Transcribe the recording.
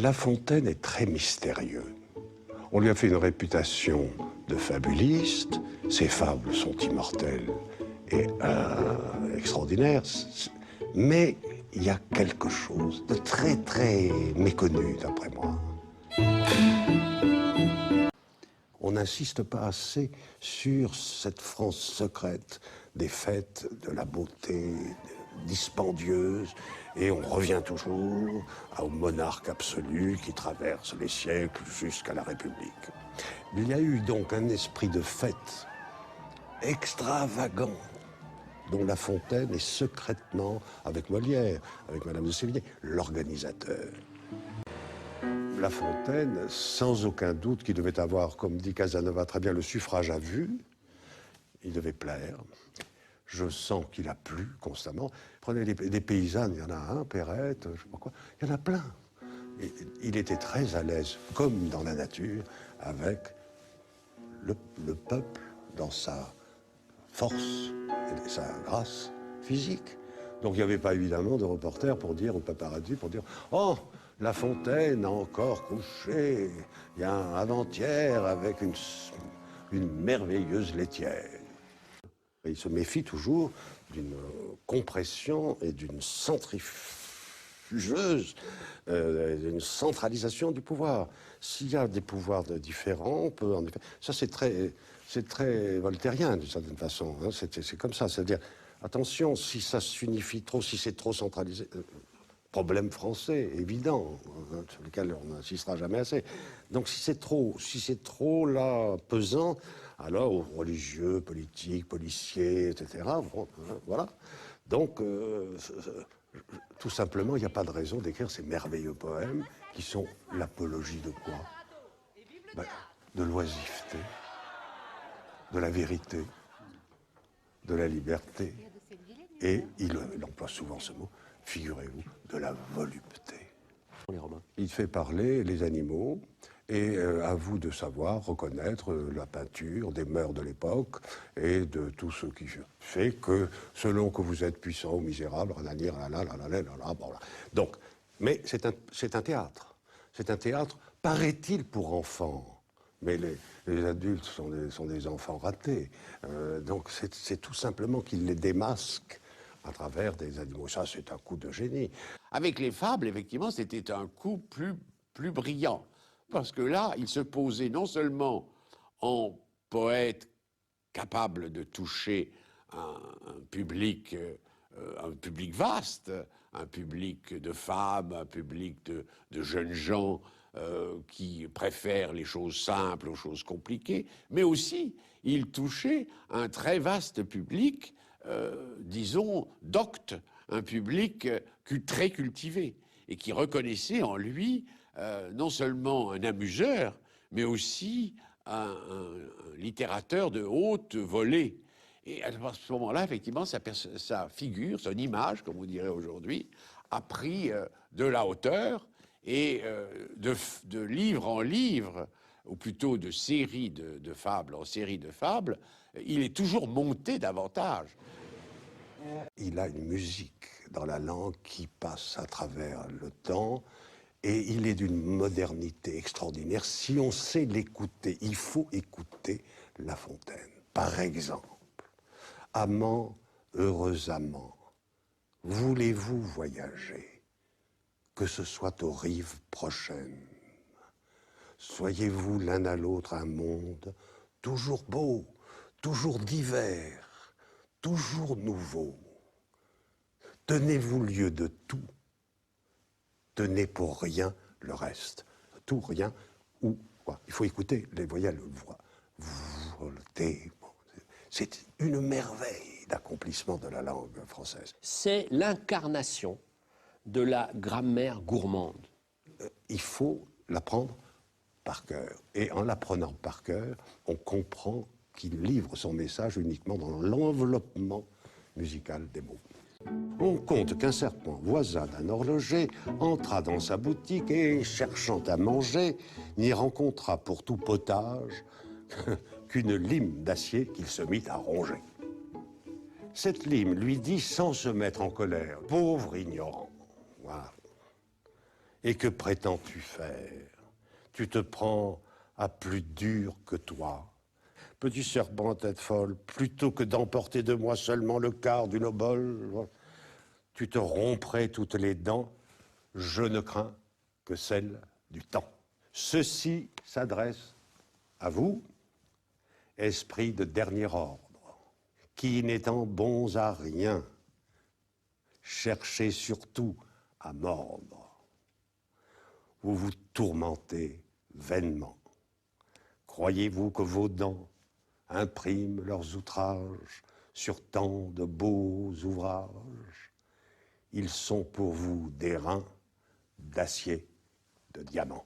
La Fontaine est très mystérieux. On lui a fait une réputation de fabuliste, ses fables sont immortelles et extraordinaires, mais il y a quelque chose de très très méconnu d'après moi. On n'insiste pas assez sur cette France secrète des fêtes, de la beauté dispendieuse, et on revient toujours au monarque absolu qui traverse les siècles jusqu'à la République. Il y a eu donc un esprit de fête extravagant dont La Fontaine est secrètement, avec Molière, avec Madame de Sévigné, l'organisateur. La Fontaine, sans aucun doute, qui devait avoir, comme dit Casanova très bien, le suffrage à vue, il devait plaire. Je sens qu'il a plu constamment. Prenez des paysannes, il y en a un, Perrette, je ne sais pas quoi, il y en a plein. Et il était très à l'aise, comme dans la nature, avec le peuple dans sa force et sa grâce physique. Donc il n'y avait pas évidemment de reporter pour dire, au paparazzi, pour dire « Oh, La Fontaine a encore couché il y a un avant-hier avec une merveilleuse laitière ». Il se méfie toujours d'une compression et d'une centrifugeuse, d'une centralisation du pouvoir. S'il y a des pouvoirs différents, on peut en effet... Ça, c'est très voltairien, d'une certaine façon. Hein. C'est comme ça. C'est-à-dire, attention, si ça s'unifie trop, si c'est trop centralisé... problème français, évident, hein, sur lequel on n'insistera jamais assez. Donc si c'est trop là, pesant, alors aux religieux, politiques, policiers, etc., bon, voilà. Donc, tout simplement, il n'y a pas de raison d'écrire ces merveilleux poèmes qui sont l'apologie de quoi? Ben, de l'oisiveté, de la vérité, de la liberté. Et il emploie souvent ce mot, figurez-vous, de la volupté. Il fait parler les animaux et à vous de savoir reconnaître la peinture des mœurs de l'époque et de tout ce qui fait que, selon que vous êtes puissant ou misérable, voilà. Donc, mais c'est un théâtre. C'est un théâtre, paraît-il, pour enfants. Mais les adultes sont des enfants ratés. Donc c'est tout simplement qu'ils les démasquent à travers des animaux. Ça, c'est un coup de génie. Avec les fables, effectivement, c'était un coup plus brillant. Parce que là, il se posait non seulement en poète capable de toucher un public vaste, un public de femmes, un public de jeunes gens qui préfèrent les choses simples aux choses compliquées, mais aussi il touchait un très vaste public, disons, docte, un public très cultivé et qui reconnaissait en lui non seulement un amuseur, mais aussi un littérateur de haute volée. Et à ce moment-là, effectivement, sa figure, son image, comme on dirait aujourd'hui, a pris de la hauteur et de livre en livre, ou plutôt de série de fables en série de fables, il est toujours monté davantage. Il a une musique dans la langue qui passe à travers le temps et il est d'une modernité extraordinaire. Si on sait l'écouter, il faut écouter La Fontaine. Par exemple, amants, heureux amants, voulez-vous voyager, que ce soit aux rives prochaines? Soyez-vous l'un à l'autre un monde toujours beau, toujours divers, toujours nouveau. Tenez-vous lieu de tout, tenez pour rien le reste. Tout, rien, ou quoi. Il faut écouter les voyelles, voix, volter. C'est une merveille d'accomplissement de la langue française. C'est l'incarnation de la grammaire gourmande. Il faut l'apprendre par cœur. Et en l'apprenant par cœur, on comprend qu'il livre son message uniquement dans l'enveloppement musical des mots. On compte qu'un serpent voisin d'un horloger entra dans sa boutique et, cherchant à manger, n'y rencontra pour tout potage qu'une lime d'acier qu'il se mit à ronger. Cette lime lui dit sans se mettre en colère: pauvre ignorant. Voilà. Et que prétends-tu faire? Tu te prends à plus dur que toi. Petit serpent à tête folle, plutôt que d'emporter de moi seulement le quart d'une obole, tu te romprais toutes les dents, je ne crains que celle du temps. Ceci s'adresse à vous, esprit de dernier ordre, qui n'étant bons à rien, cherchez surtout à mordre. Vous vous tourmentez vainement. Croyez-vous que vos dents impriment leurs outrages sur tant de beaux ouvrages? Ils sont pour vous des reins d'acier, de diamant.